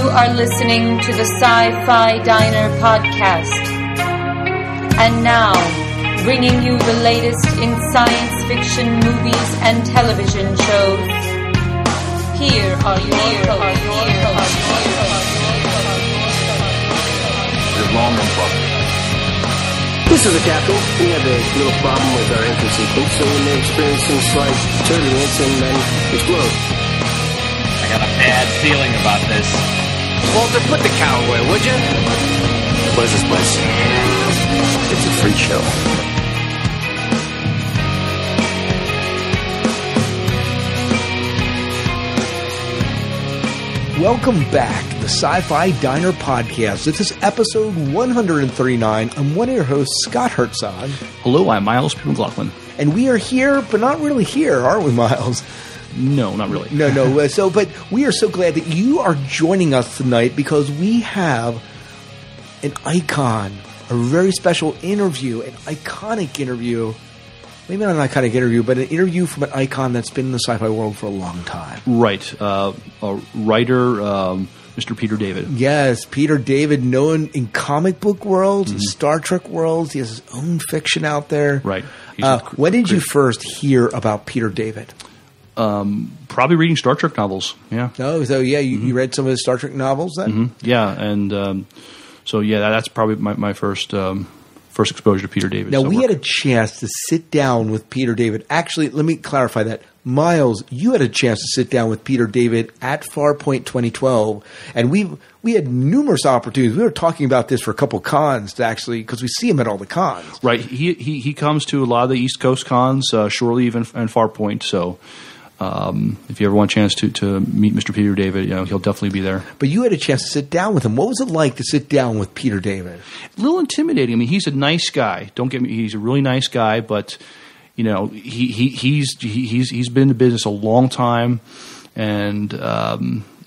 are listening to the Sci-Fi Diner podcast. And now, bringing you the latest in science fiction movies and television shows. Here are your hosts. This is the Captain. We had a little problem with our engine sequence, so we may experience some slight turbulence and then explode. I got a bad feeling about this. Walter, put the cow away, would you? What is this place? It's a freak show. Welcome back to the Sci-Fi Diner podcast. This is episode 139. I'm one of your hosts, Scott Herzog. Hello, I'm Miles P. McLaughlin. And we are here, but not really here, aren't we, Miles? No, not really. No. But we are so glad that you are joining us tonight because we have an icon, a very special interview, an iconic interview. Maybe not an iconic interview, but an interview from an icon that's been in the sci-fi world for a long time. Right. A writer, Mr. Peter David. Yes, Peter David, known in comic book worlds, Star Trek worlds. He has his own fiction out there. Right. When did you first hear about Peter David? Probably reading Star Trek novels, yeah. Oh, so yeah, you read some of his Star Trek novels then? Yeah, and so yeah, that's probably my first exposure to Peter David. Now, we had a chance to sit down with Peter David. Actually, let me clarify that. Miles, you had a chance to sit down with Peter David at Farpoint 2012, and we had numerous opportunities. We were talking about this for a couple cons to actually, because we see him at all the cons. Right. He comes to a lot of the East Coast cons, Shore Leave and Farpoint, so if you ever want a chance to meet Mr. Peter David, he'll definitely be there. But you had a chance to sit down with him. What was it like to sit down with Peter David? A little intimidating. I mean, he's a nice guy. Don't get me. He's a really nice guy, but he's been in the business a long time, and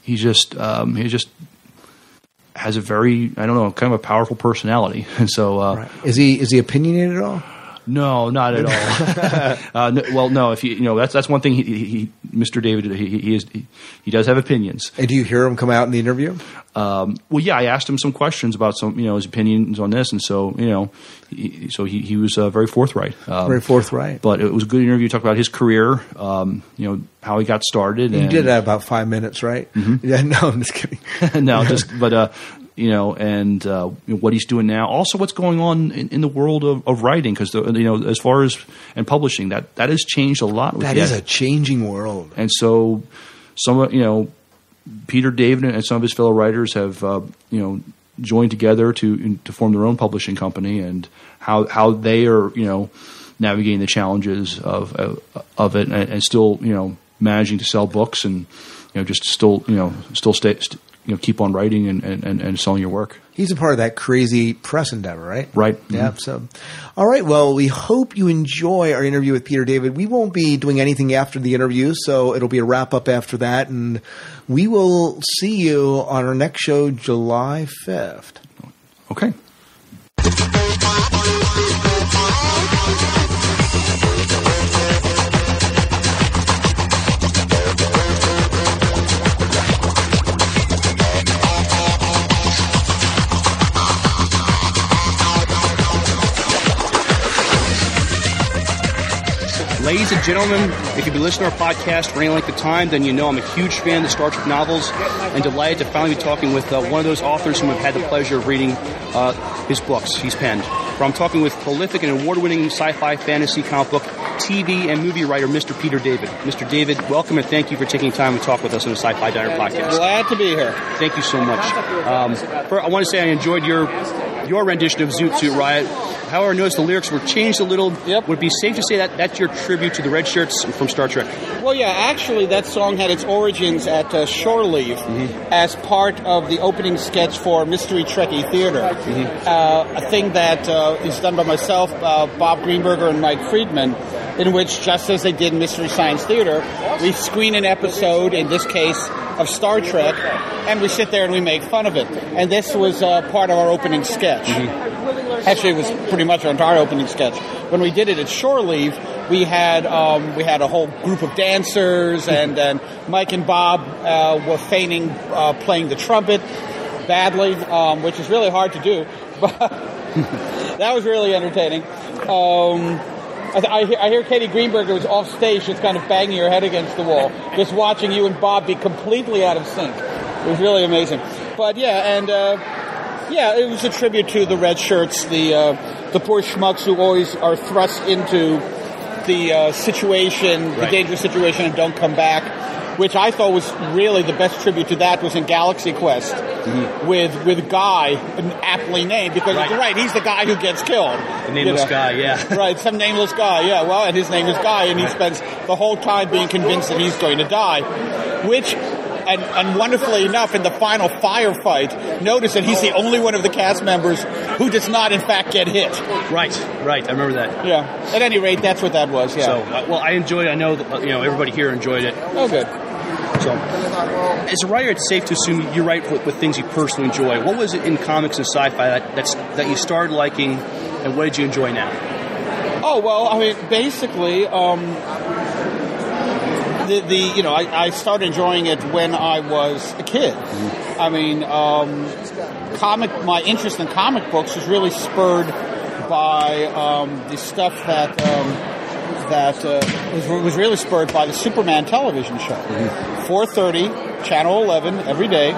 he just has a very, kind of a powerful personality. And so, right. Is he opinionated at all? No, not at all. No. If that's one thing. Mr. David, he does have opinions. And do you hear him come out in the interview? Yeah, I asked him some questions about some, his opinions on this, and so he was very forthright. Very forthright. But it was a good interview. Talked about his career, how he got started. You did that about 5 minutes, right? Mm-hmm. Yeah. No, I'm just kidding. And what he's doing now. Also, what's going on in the world of writing, because as far as and publishing, that has changed a lot. That is a changing world. And so, Peter David and some of his fellow writers have joined together to form their own publishing company, and how they are navigating the challenges of it, and still managing to sell books, and just still stay. Keep on writing and selling your work. He's a part of that crazy press endeavor, right? Right. Yeah. Mm-hmm. So, all right. Well, we hope you enjoy our interview with Peter David. We won't be doing anything after the interview, so it'll be a wrap up after that, and we will see you on our next show, July 5th. Okay. Ladies and gentlemen, if you've been listening to our podcast for any length of time, then you know I'm a huge fan of the Star Trek novels, and delighted to finally be talking with one of those authors whom I've had the pleasure of reading his books he's penned. I'm talking with prolific and award-winning sci-fi, fantasy, comic book, TV, and movie writer, Mr. Peter David. Mr. David, welcome, and thank you for taking time to talk with us on the Sci-Fi Diner podcast. Glad to be here. Thank you so much. I want to say I enjoyed your rendition of Zoot Suit Riot. However, I noticed the lyrics were changed a little. Yep. Would it be safe to say that that's your tribute to the Red Shirts from Star Trek? Well, yeah, actually, that song had its origins at Shore Leave as part of the opening sketch for Mystery Trekkie Theater, a thing that is done by myself, Bob Greenberger, and Mike Friedman, in which, just as they did in Mystery Science Theater, we screen an episode, in this case, of Star Trek, and we sit there and we make fun of it. And this was part of our opening sketch. Actually, it was pretty much our entire opening sketch. When we did it at Shore Leave, we had a whole group of dancers, and Mike and Bob were feigning playing the trumpet badly, which is really hard to do, but that was really entertaining. I hear Katie Greenberger was off stage, just kind of banging her head against the wall, just watching you and Bob be completely out of sync. It was really amazing. But it was a tribute to the red shirts, the poor schmucks who always are thrust into the situation, the dangerous situation, and don't come back. Which I thought was really the best tribute to that was in Galaxy Quest with Guy, aptly named, because you're right, he's the guy who gets killed. The nameless guy, yeah. Right, some nameless guy, yeah. Well, and his name is Guy, and he spends the whole time being convinced that he's going to die. Which, and wonderfully enough, in the final firefight, notice that he's the only one of the cast members who does not, in fact, get hit. Right, I remember that. Yeah. At any rate, that's what that was, yeah. So, I enjoyed it. I know that, everybody here enjoyed it. Oh, good. So, as a writer, it's safe to assume you write with things you personally enjoy. What was it in comics and sci-fi that you started liking, and what did you enjoy now? Oh, well, I mean, basically, I started enjoying it when I was a kid. I mean, my interest in comic books was really spurred by the stuff that was really spurred by the Superman television show. 4:30, Channel 11, every day.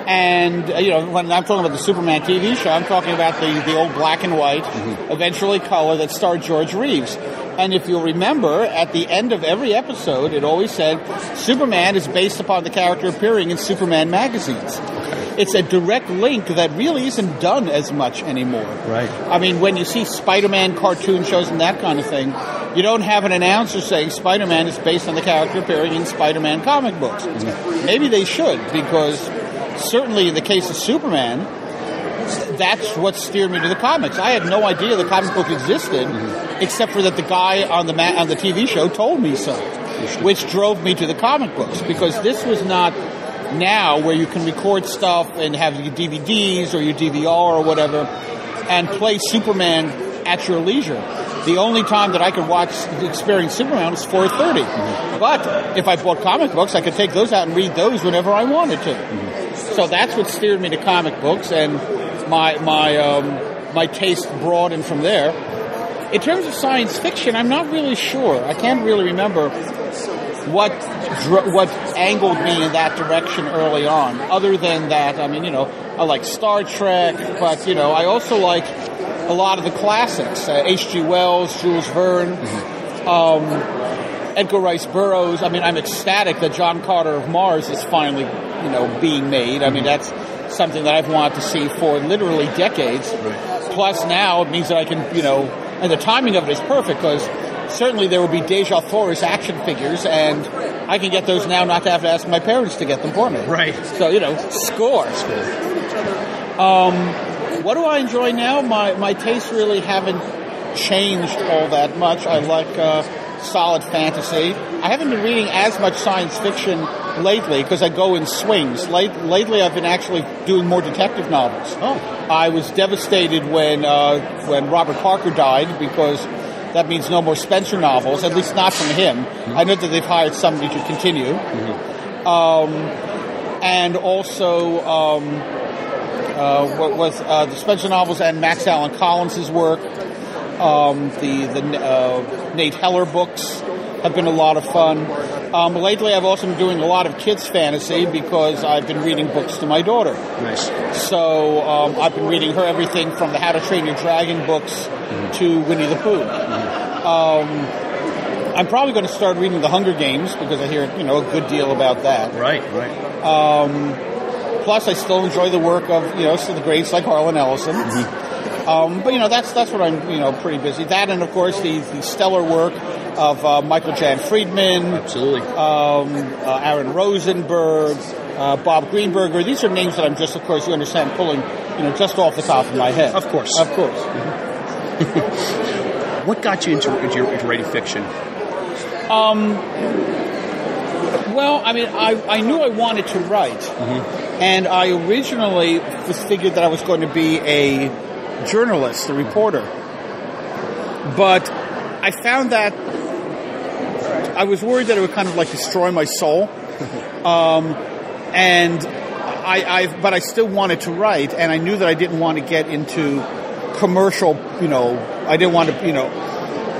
And, when I'm talking about the Superman TV show, I'm talking about the old black and white, eventually color, that starred George Reeves. And if you'll remember, at the end of every episode, it always said, Superman is based upon the character appearing in Superman magazines. It's a direct link that really isn't done as much anymore. Right. I mean, when you see Spider-Man cartoon shows and that kind of thing, you don't have an announcer saying Spider-Man is based on the character appearing in Spider-Man comic books. Maybe they should, because certainly in the case of Superman, that's what steered me to the comics. I had no idea the comic book existed, except for that the guy on the TV show told me so, which drove me to the comic books, because this was not now where you can record stuff and have your DVDs or your DVR or whatever and play Superman at your leisure. The only time that I could experience Superman was 4:30. But if I bought comic books, I could take those out and read those whenever I wanted to. So that's what steered me to comic books, and my taste broadened from there. In terms of science fiction, I'm not really sure. I can't really remember what angled me in that direction early on. Other than that, I mean, I like Star Trek, but I also like a lot of the classics. H.G. Wells, Jules Verne, Edgar Rice Burroughs. I mean, I'm ecstatic that John Carter of Mars is finally, being made. I mean, that's something that I've wanted to see for literally decades. Plus now it means that I can, and the timing of it is perfect, because certainly there will be Deja Thoris action figures, and I can get those now, not to have to ask my parents to get them for me. Right. So, score. What do I enjoy now? My tastes really haven't changed all that much. I like solid fantasy. I haven't been reading as much science fiction lately because I go in swings. Lately I've been actually doing more detective novels. Oh. I was devastated when Robert Parker died, because that means no more Spencer novels, at least not from him. I know that they've hired somebody to continue. And also the Spencer novels and Max Allan Collins' work. The Nate Heller books have been a lot of fun. Lately I've also been doing a lot of kids fantasy, because I've been reading books to my daughter. Nice. So I've been reading her everything from the How to Train Your Dragon books to Winnie the Pooh. I'm probably going to start reading The Hunger Games, because I hear a good deal about that. Right. Plus I still enjoy the work of the greats like Harlan Ellison. But that's what I'm pretty busy. That, and of course the stellar work of Michael Jan Friedman, absolutely, Aaron Rosenberg, Bob Greenberger. These are names that I'm just, of course, you understand, pulling just off the top of my head. Of course. What got you into writing fiction? Well, I mean, I knew I wanted to write, and I originally figured that I was going to be a journalist, the reporter. But I found that I was worried that it would kind of like destroy my soul. But I still wanted to write, and I knew that I didn't want to get into commercial, I didn't want to,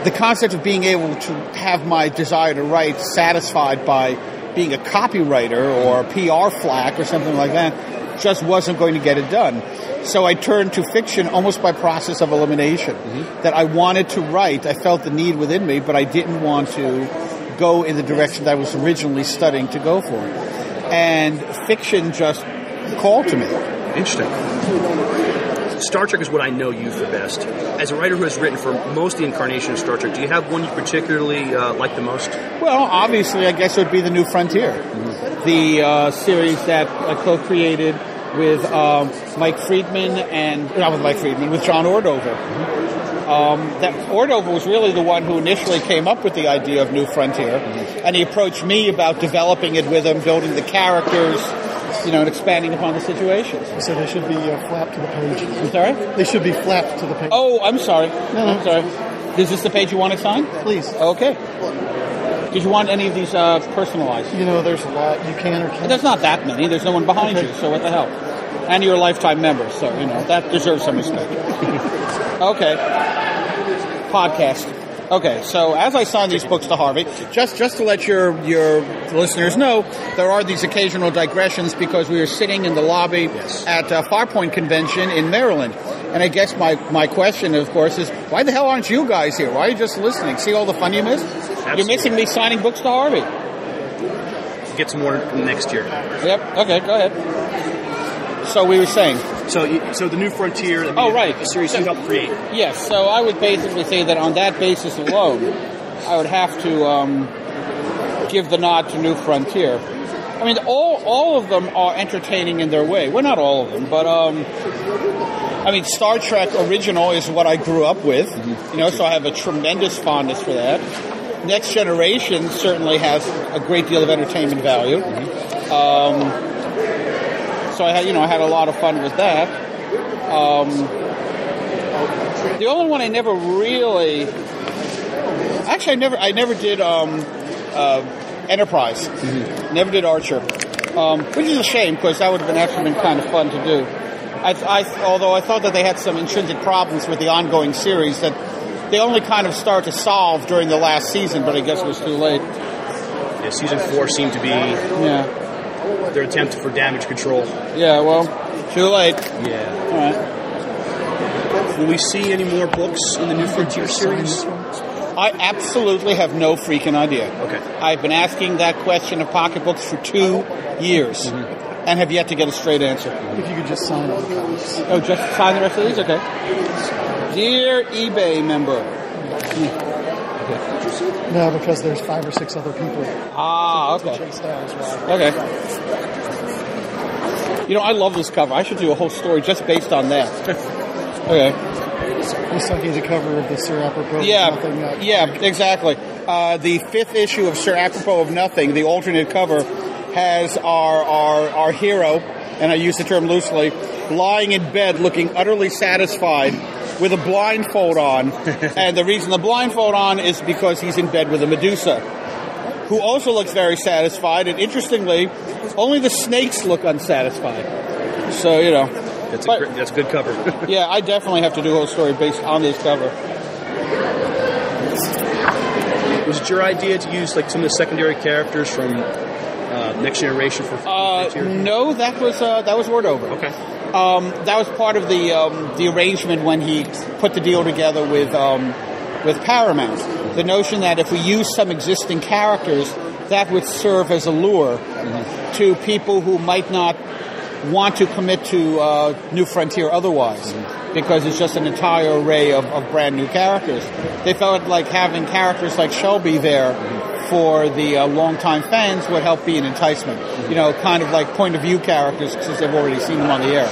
the concept of being able to have my desire to write satisfied by being a copywriter or PR flack or something like that just wasn't going to get it done. So I turned to fiction almost by process of elimination. That I wanted to write. I felt the need within me, but I didn't want to go in the direction that I was originally studying to go for. And fiction just called to me. Interesting. Star Trek is what I know you for best. As a writer who has written for most of the incarnation of Star Trek, do you have one you particularly like the most? Well, obviously, I guess it would be The New Frontier. The series that I co-created with Mike Friedman with John Ordover. That Ordover was really the one who initially came up with the idea of New Frontier, and he approached me about developing it with him, building the characters, and expanding upon the situations. So they should be flapped to the page. I'm sorry? They should be flapped to the page. Oh, I'm sorry. I'm sorry. Is this the page you want to sign? Please. Okay. Did you want any of these personalized? There's a lot you can or can't. There's not that many. There's no one behind you, so what the hell? And you're a lifetime member, so, that deserves some respect. Okay. Podcast. Okay, so as I sign these books to Harvey, just to let your listeners know, there are these occasional digressions because we are sitting in the lobby at Farpoint Convention in Maryland. And I guess my question, of course, is why the hell aren't you guys here? Why are you just listening? See all the fun you missed? Absolutely. You're missing me signing books to Harvey. Get some more next year. Yep, okay, go ahead. So we were saying... So the New Frontier, right. The series you helped create. Yes, so I would basically say that on that basis alone, I would have to give the nod to New Frontier. I mean, all of them are entertaining in their way. Well, not all of them, but Star Trek Original is what I grew up with, so I have a tremendous fondness for that. Next Generation certainly has a great deal of entertainment value. So I had a lot of fun with that. The only one I never really, actually I never did Enterprise. Never did Archer, which is a shame because that would have actually been kind of fun to do. Although I thought that they had some intrinsic problems with the ongoing series that they only kind of start to solve during the last season, but I guess it was too late. Yeah, season 4 seemed to be their attempt for damage control. Yeah, well, too late. Yeah. All right. Will we see any more books in the New Frontier series? I absolutely have no freaking idea. Okay. I've been asking that question of pocketbooks for 2 years and have yet to get a straight answer. If you could just sign all the comics. Oh, just sign the rest of these? Okay. Dear eBay member. No, because there's 5 or 6 other people. Okay. Okay. I love this cover. I should do a whole story just based on that. Okay. You sent me the cover of the Sir Apropos of Nothing. Exactly. The 5th issue of Sir Apropos of Nothing, the alternate cover, has our hero, and I use the term loosely, lying in bed looking utterly satisfied with a blindfold on. And the reason the blindfold on is because he's in bed with a Medusa, who also looks very satisfied. And interestingly, only the snakes look unsatisfied. So, That's a good cover. Yeah, I definitely have to do a whole story based on this cover. Was it your idea to use some of the secondary characters from Next Generation for No, that was Ordover. Okay. That was part of the arrangement when he put the deal together with Paramount. The notion that if we use some existing characters, that would serve as a lure to people who might not want to commit to New Frontier otherwise, because it's just an entire array of brand new characters. They felt like having characters like Shelby there for the longtime fans would help be an enticement. Kind of like point of view characters since they've already seen them on the air.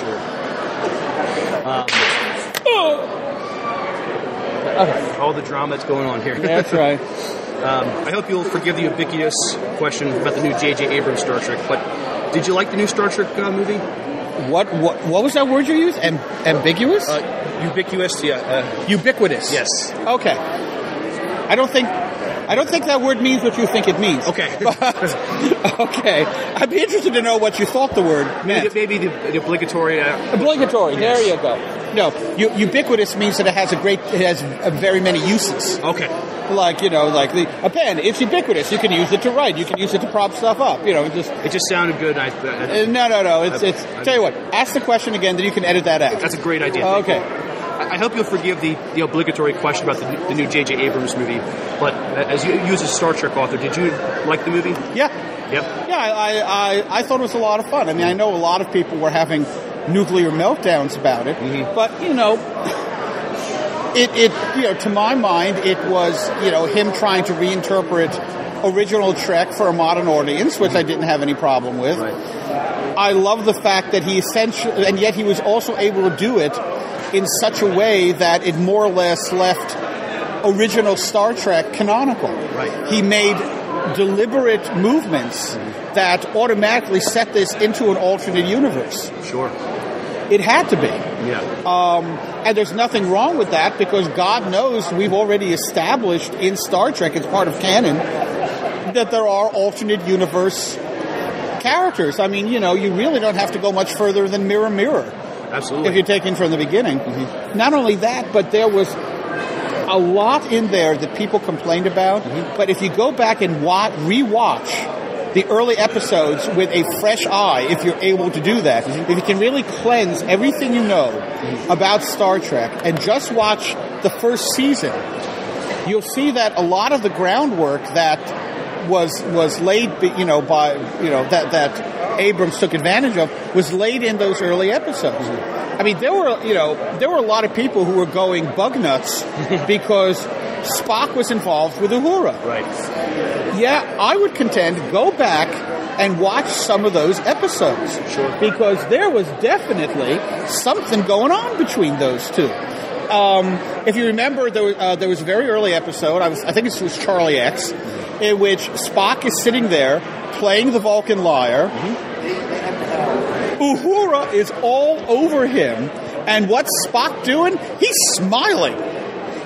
All the drama that's going on here. That's right. I hope you'll forgive the ubiquitous question about the new J.J. Abrams Star Trek, but did you like the new Star Trek movie? What was that word you used? Ambiguous? Ubiquitous, yeah. Ubiquitous. Yes. Okay. I don't think that word means what you think it means. Okay. Okay. I'd be interested to know what you thought the word meant. Maybe the obligatory. Obligatory. Yes. There you go. No, ubiquitous means that it has very many uses. Okay. Like a pen. It's ubiquitous. You can use it to write. You can use it to prop stuff up. It just sounded good. No. It's. Tell you what. Ask the question again, then you can edit that out. That's a great idea. Okay. I hope you'll forgive the obligatory question about the new J.J. Abrams movie. But as you as a Star Trek author, did you like the movie? Yeah. Yep. Yeah, I thought it was a lot of fun. I mean, I know a lot of people were having nuclear meltdowns about it, but it to my mind, it was him trying to reinterpret original Trek for a modern audience, which I didn't have any problem with. Right. I love the fact that he essentially, and yet he was also able to do it in such a way that it more or less left original Star Trek canonical. Right. He made deliberate movements that automatically set this into an alternate universe. Sure. It had to be. Yeah. And there's nothing wrong with that because God knows we've already established in Star Trek, it's part of canon, that there are alternate universe characters. I mean, you really don't have to go much further than Mirror Mirror. Absolutely. If you're taking from the beginning. Not only that, but there was a lot in there that people complained about. But if you go back and rewatch the early episodes with a fresh eye, if you're able to do that, if you can really cleanse everything you know about Star Trek and just watch the first season, you'll see that a lot of the groundwork that was laid, that Abrams took advantage of was laid in those early episodes. I mean, there were a lot of people who were going bug nuts because Spock was involved with Uhura. Right. Yeah, I would contend go back and watch some of those episodes. Sure. Because there was definitely something going on between those two. If you remember, there was a very early episode, I think it was Charlie X, in which Spock is sitting there playing the Vulcan lyre. Uhura is all over him, and what's Spock doing? He's smiling.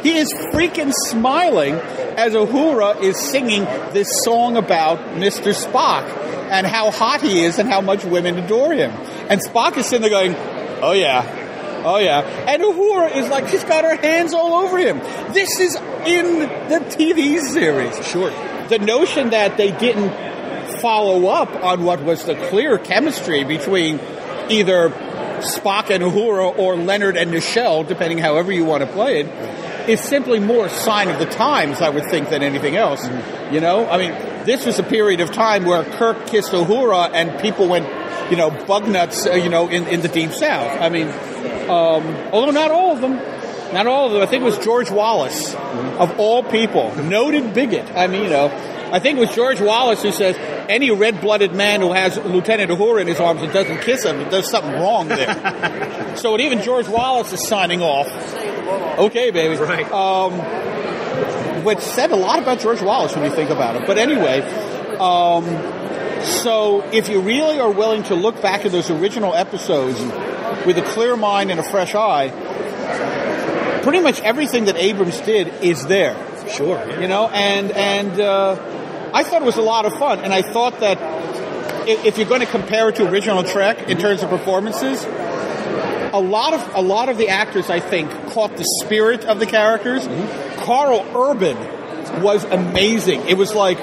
He is freaking smiling as Uhura is singing this song about Mr. Spock and how hot he is and how much women adore him. And Spock is sitting there going, oh yeah. And Uhura is like, she's got her hands all over him. This is in the TV series. Sure. The notion that they didn't follow up on what was the clear chemistry between either Spock and Uhura or Leonard and Nichelle, depending however you want to play it, is simply more a sign of the times, I would think, than anything else. I mean, this was a period of time where Kirk kissed Uhura and people went, bug nuts, in the Deep South. I mean, although not all of them. Not all of them. I think it was George Wallace, of all people, noted bigot. I mean, I think it was George Wallace who says, any red-blooded man who has Lieutenant Uhura in his arms and doesn't kiss him, there's something wrong there. So when even George Wallace is signing off, okay, baby. Right. Which said a lot about George Wallace when you think about it. But anyway, so if you really are willing to look back at those original episodes with a clear mind and a fresh eye, pretty much everything that Abrams did is there. Sure. Yeah. And I thought it was a lot of fun, and I thought that if you're going to compare it to original Trek in terms of performances, a lot of the actors, I think, caught the spirit of the characters. Carl Urban was amazing. It was like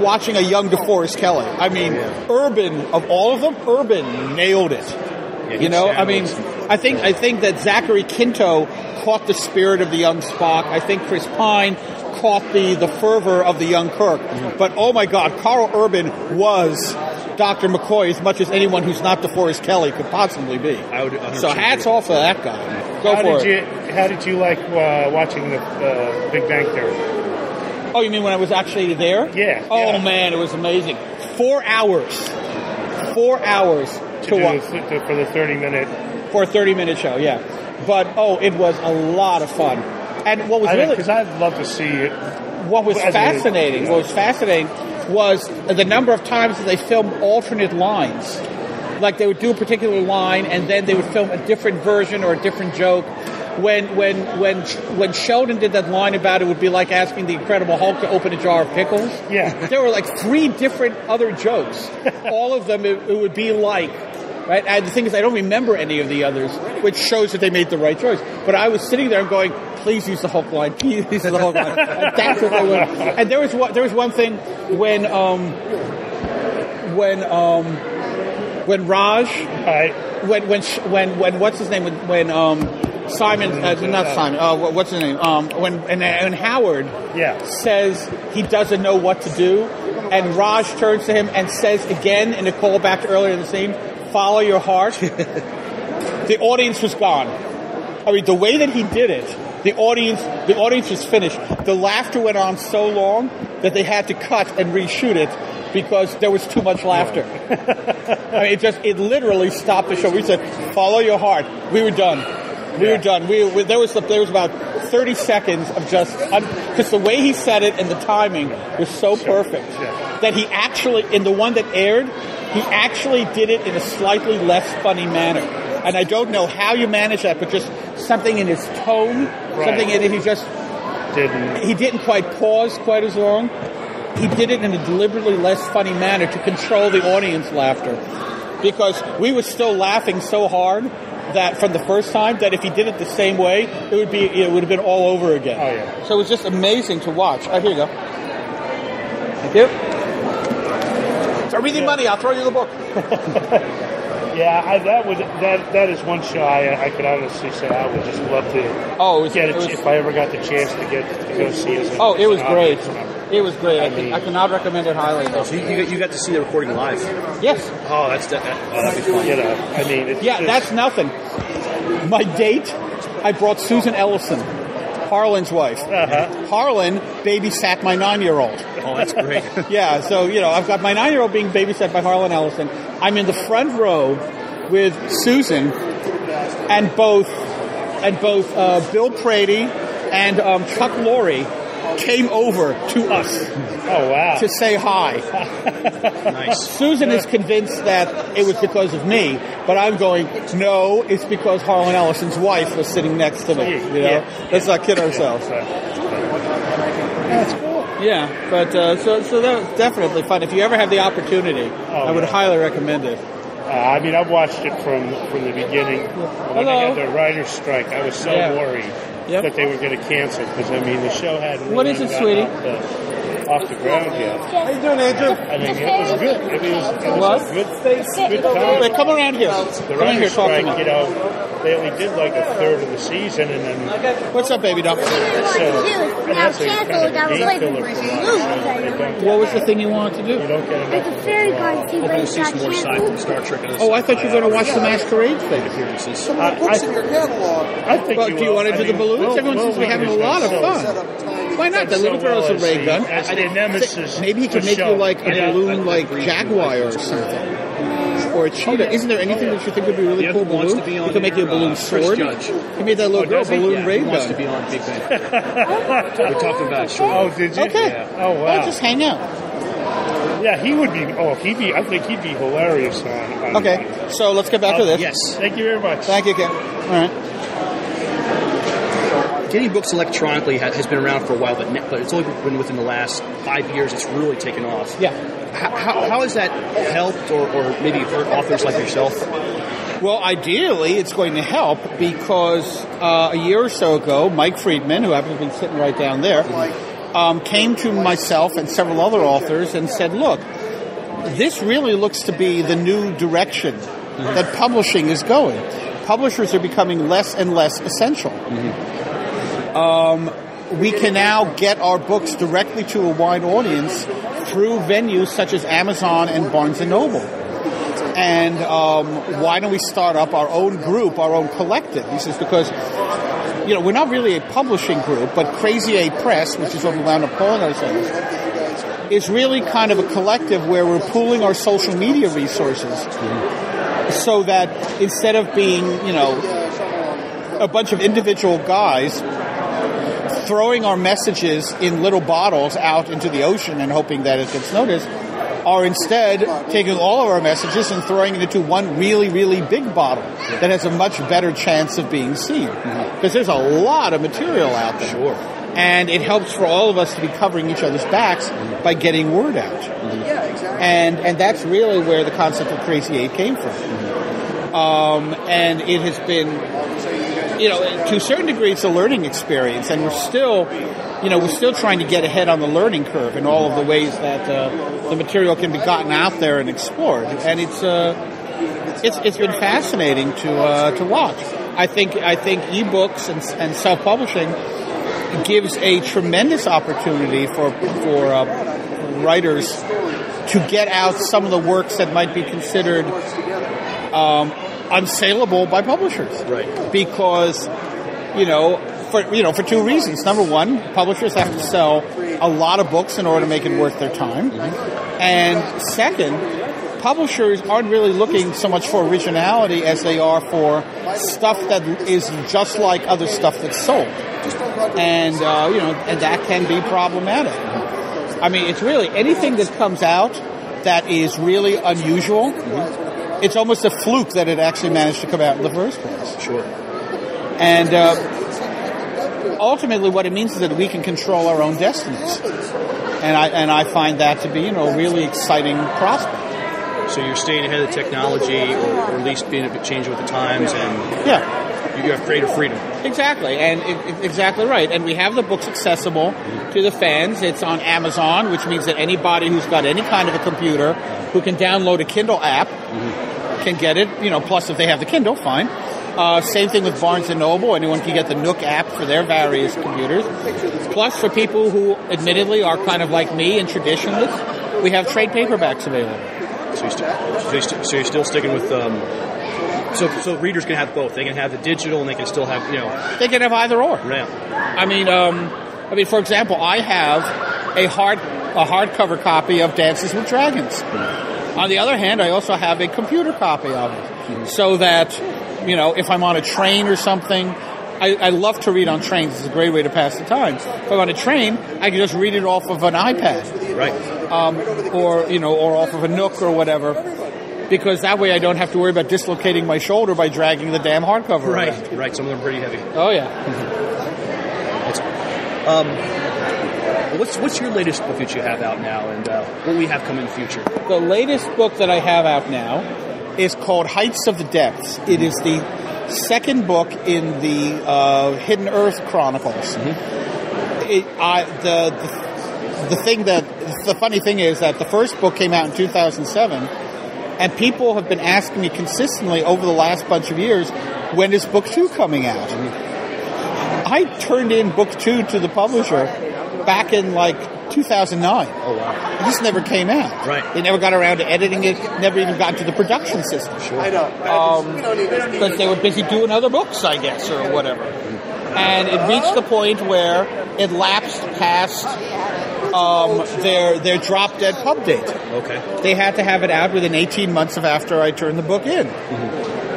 watching a young DeForest Kelley. I mean, Urban, of all of them, Urban nailed it. Yeah, I mean, I think that Zachary Quinto caught the spirit of the young Spock. I think Chris Pine caught the fervor of the young Kirk. But oh my God, Carl Urban was Dr. McCoy as much as anyone who's not DeForest Kelley could possibly be. So hats off to that guy. How did you like watching the Big Bang Theory? Oh, you mean when I was actually there? Yeah. Oh man, it was amazing. 4 hours. 4 hours to watch for the 30-minute. For a 30-minute show, yeah. But it was a lot of fun. And what was because I'd love to see it. What was fascinating was the number of times that they filmed alternate lines. Like they would do a particular line, and then they would film a different version or a different joke. When Sheldon did that line about it would be like asking the Incredible Hulk to open a jar of pickles. Yeah. There were like 3 different other jokes. All of them it would be like, right? And the thing is, I don't remember any of the others, which shows that they made the right choice. But I was sitting there and going, please use the Hulk line. Please use the Hulk line. And that's what they would. And there was one thing when Raj, when what's his name, when Simon, not Simon, what's his name? When Howard says he doesn't know what to do, and Raj turns to him and says again in a callback to earlier in the scene, follow your heart, the audience was gone. I mean, the way that he did it, the audience was finished. The laughter went on so long that they had to cut and reshoot it because there was too much laughter. I mean, it literally stopped the show. We said, follow your heart. We were done. We were done. There was about 30 seconds of just, because the way he said it and the timing was so perfect that he actually, in the one that aired, he actually did it in a slightly less funny manner. And I don't know how you manage that, but just something in his tone, something in it, he didn't quite pause quite as long. He did it in a deliberately less funny manner to control the audience laughter. Because we were still laughing so hard that from the first time that if he did it the same way, it would have been all over again. Oh, yeah. So it was just amazing to watch. Here you go. Thank you. Throw me the money, I'll throw you the book. Yeah, that is one show I could honestly say I would just love to if I ever got the chance to go see it. Oh, it was great. It was great. I cannot recommend it highly. So you got to see the recording live? Yes. Oh, that'd be fun. You know, I mean, that's nothing. My date, I brought Susan Ellison, Harlan's wife. Uh-huh. Harlan babysat my 9-year-old. Oh, that's great. Yeah, so, I've got my 9-year-old being babysat by Harlan Ellison. I'm in the front row with Susan and both Bill Prady and Chuck Lorre came over to us. Oh, wow. To say hi. Nice. Susan is convinced that it was because of me, but I'm going, no, it's because Harlan Ellison's wife was sitting next to me. Let's not kid ourselves. That's cool. Yeah, but so that was definitely fun. If you ever have the opportunity, I would highly recommend it. I mean, I've watched it from the beginning. When they had the writer's strike, I was so worried that they were going to cancel because, I mean, the show hadn't really What is it, sweetie? Off the ground yet. How you doing, Andrew? I mean, it was good. It was a good time. Wait, come around here. The writer's strike, they only did like a third of the season, and then... What's up, baby doll? What was the thing you wanted to do? You don't get enough of fairy guard We're going to see some more Star Trek. Oh, I thought you were going to watch the Masquerade thing. I think well, do you want to do the balloons? Everyone seems to be having a lot of fun. Why not? The little girl's a ray gun. Maybe he could make you like a balloon like Jaguar or something. Or a cheetah. Isn't there anything that you think would be a really cool balloon? He could make you a balloon sword. He made that little girl a balloon ray gun. He wants to be on Big Bang. We talked about it. Oh, did you? Okay. Yeah. Oh, wow. Well, just hang out. Yeah, he would be. I think he'd be hilarious on Okay, so let's get back to this. Yes. Thank you very much. Thank you, Ken. All right. Getting books electronically has been around for a while, but it's only been within the last 5 years it's really taken off. Yeah. How has that helped or maybe hurt authors like yourself? Well, ideally, it's going to help because a year or so ago, Mike Friedman, who happens to be sitting right down there, came to myself and several other authors and said, look, this really looks to be the new direction that publishing is going. Publishers are becoming less and less essential. We can now get our books directly to a wide audience through venues such as Amazon and Barnes & Noble. And why don't we start up our own group, our own collective? He says, because, we're not really a publishing group, but Crazy 8 Press, which is what we wound up calling ourselves, is really kind of a collective where we're pooling our social media resources so that instead of being, a bunch of individual guys throwing our messages in little bottles out into the ocean and hoping that it gets noticed, are instead taking all of our messages and throwing it into one really, really big bottle that has a much better chance of being seen. Because there's a lot of material out there. Sure. And it helps for all of us to be covering each other's backs by getting word out. Yeah, exactly. And that's really where the concept of Crazy 8 came from. And it has been, to a certain degree, it's a learning experience, and we're still trying to get ahead on the learning curve in all of the ways that the material can be gotten out there and explored. And it's been fascinating to watch. I think ebooks and self-publishing gives a tremendous opportunity for writers to get out some of the works that might be considered unsaleable by publishers. Right. Because, for two reasons. Number one, publishers have to sell a lot of books in order to make it worth their time. And second, publishers aren't really looking so much for originality as they are for stuff that is just like other stuff that's sold. And, and that can be problematic. I mean, it's really anything that comes out that is really unusual. It's almost a fluke that it actually managed to come out in the first place. Sure. And ultimately, what it means is that we can control our own destinies, and I find that to be a really exciting prospect. So you're staying ahead of the technology, or at least being a bit changing with the times, and you have creative freedom. Exactly, and exactly right. And we have the books accessible to the fans. It's on Amazon, which means that anybody who's got any kind of a computer who can download a Kindle app can get it. Plus if they have the Kindle, fine. Same thing with Barnes & Noble. Anyone can get the Nook app for their various computers. Plus, for people who admittedly are kind of like me and traditionalists, we have trade paperbacks available. So you're still sticking with... So readers can have both. They can have the digital, and they can still have, They can have either or. Yeah. I mean, for example, I have a hardcover copy of Dances with Dragons. On the other hand, I also have a computer copy of it, so that if I'm on a train or something, I love to read on trains. It's a great way to pass the time. If I'm on a train, I can just read it off of an iPad, right? Or off of a Nook or whatever. Because that way I don't have to worry about dislocating my shoulder by dragging the damn hardcover. Right. Some of them are pretty heavy. Oh, yeah. What's your latest book that you have out now, and what we have coming in the future? The latest book that I have out now is called Heights of the Depths. It is the second book in the Hidden Earth Chronicles. The funny thing is that the first book came out in 2007. And people have been asking me consistently over the last bunch of years, when is book 2 coming out? I turned in book 2 to the publisher back in 2009. Oh, wow. It just never came out. Right. They never got around to editing it, never even got into the production system. Sure. I know. Because they were busy doing other books, I guess, or whatever. And it reached the point where it lapsed past their drop-dead pub date. Okay. They had to have it out within 18 months of after I turned the book in.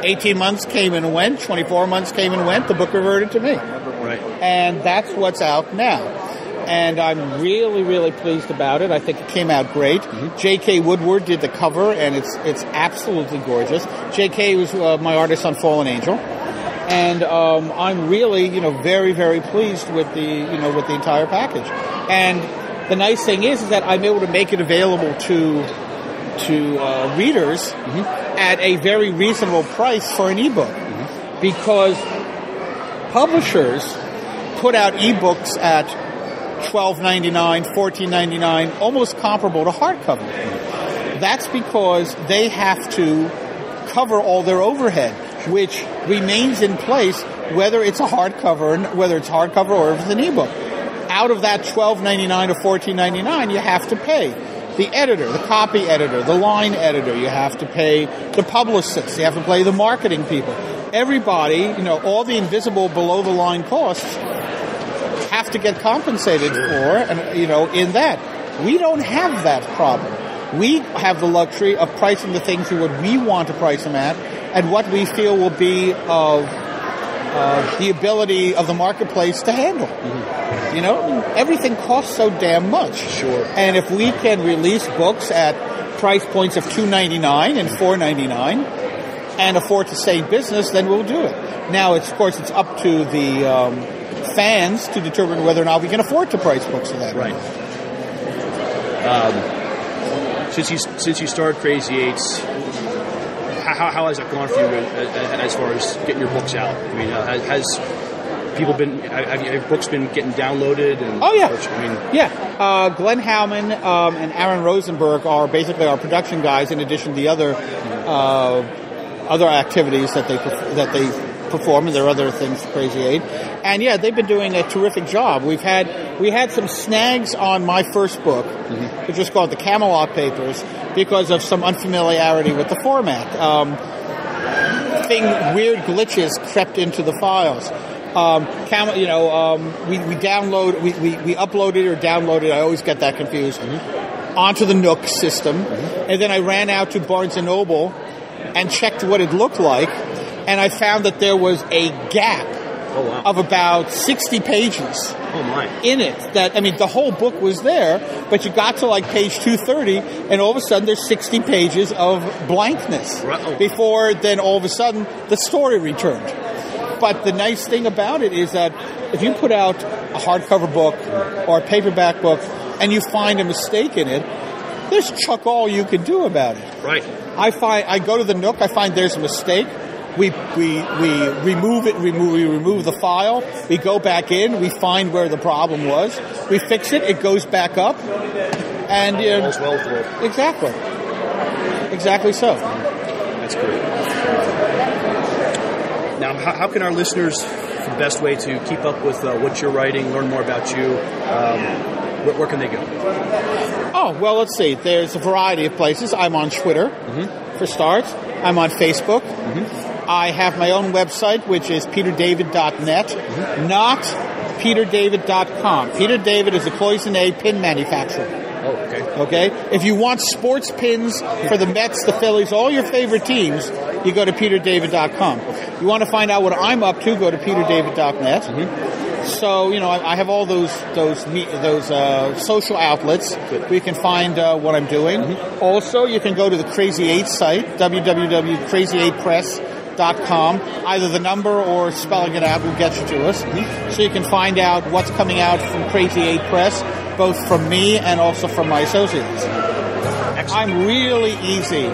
18 months came and went, 24 months came and went, the book reverted to me. Right. And that's what's out now. And I'm really, really pleased about it. I think it came out great. J.K. Woodward did the cover, and it's absolutely gorgeous. J.K. was my artist on Fallen Angel. And I'm really, very, very pleased with the entire package. And the nice thing is that I'm able to make it available to readers at a very reasonable price for an ebook, because publishers put out ebooks at $12.99, $14.99, almost comparable to hardcover. That's because they have to cover all their overhead, which remains in place whether it's a hardcover or if it's an ebook. Out of that $12.99 or $14.99, you have to pay the editor, the copy editor, the line editor. You have to pay the publicists. You have to pay the marketing people. Everybody, all the invisible below-the-line costs have to get compensated for, and in that. We don't have that problem. We have the luxury of pricing the things to what we want to price them at, and what we feel will be of the ability of the marketplace to handle. You know, everything costs so damn much. Sure. And if we can release books at price points of $2.99 and $4.99 and afford to stay in business, then we'll do it. Now, of course, it's up to the fans to determine whether or not we can afford to price books at that. Right. Since you started Crazy Eights, how has that gone for you as far as getting your books out? I mean, have books been getting downloaded? And, Glenn Howman and Aaron Rosenberg are basically our production guys, in addition to the other activities that they perform, and there are other things for Crazy Eight. And yeah, they've been doing a terrific job. We had some snags on my first book, which was called The Camelot Papers, because of some unfamiliarity with the format. Weird glitches crept into the files. We uploaded or downloaded, I always get that confused, onto the Nook system. And then I ran out to Barnes & Noble and checked what it looked like, and I found that there was a gap of about 60 pages in it. The whole book was there, but you got to like page 230, and all of a sudden there's 60 pages of blankness before then all of a sudden the story returned. But the nice thing about it is that if you put out a hardcover book or a paperback book and you find a mistake in it, there's chuck all you can do about it. Right. I go to the Nook, I find there's a mistake. We remove it. We remove the file. We go back in. We find where the problem was. We fix it. It goes back up. And all's well with it. Exactly so. That's great. Now, how can our listeners, the best way to keep up with what you're writing, learn more about you, where can they go? Oh, well, let's see. There's a variety of places. I'm on Twitter, for starts. I'm on Facebook. I have my own website, which is peterdavid.net, not peterdavid.com. Peter David is a Cloisonne pin manufacturer. Oh, okay. Okay? If you want sports pins for the Mets, the Phillies, all your favorite teams, you go to peterdavid.com. You want to find out what I'm up to, go to peterdavid.net. So, I have all those social outlets where you can find what I'm doing. Also, you can go to the Crazy 8 site, www.crazy8press.com. Either the number or spelling it out will get you to us. So you can find out what's coming out from Crazy 8 Press, both from me and also from my associates. Excellent. I'm really easy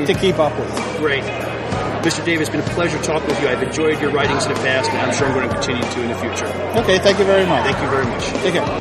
to keep up with. Great. Mr. David, it's been a pleasure talking with you. I've enjoyed your writings in the past, and I'm sure I'm going to continue to in the future. Okay, thank you very much. Thank you very much. Take care.